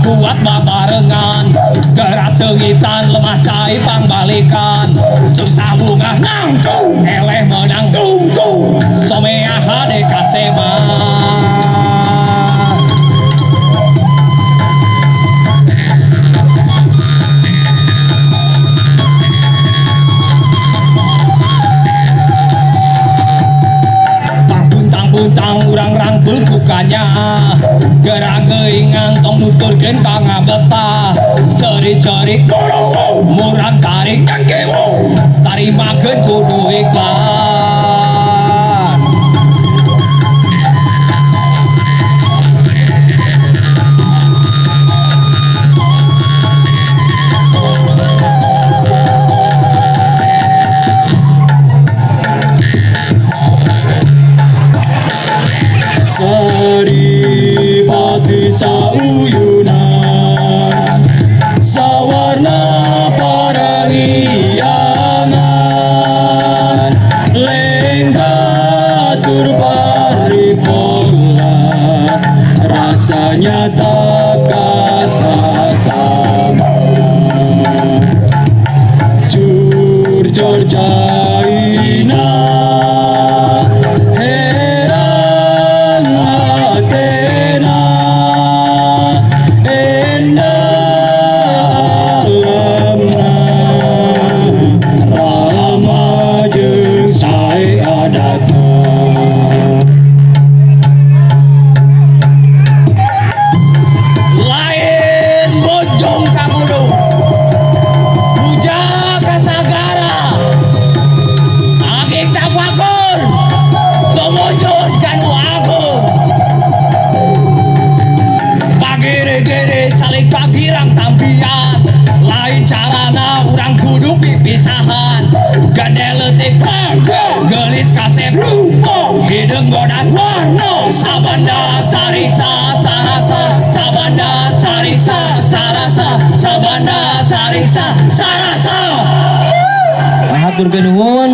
kuat babarengan gerak sengitan lemah cai pangbalikan susah bunga nangtung eleh menang tungku somea hade kasema puntang urang rangkul kukanya gerak geingang tong nuturkeun pangabeta seri cerik murang tarik nyangkewo tarimakeun kudu ikhlas Saripati sauyunan sawarna parahiyangan lengkatur paripurna rasanya tak kasasama jur jaina lain carana urang kudu pipisahan gede letik gelis kasep hidung godas warna sabanda sariksa sarasa sabanda sariksa sarasa sabanda sariksa sarasa hatur kenuhun.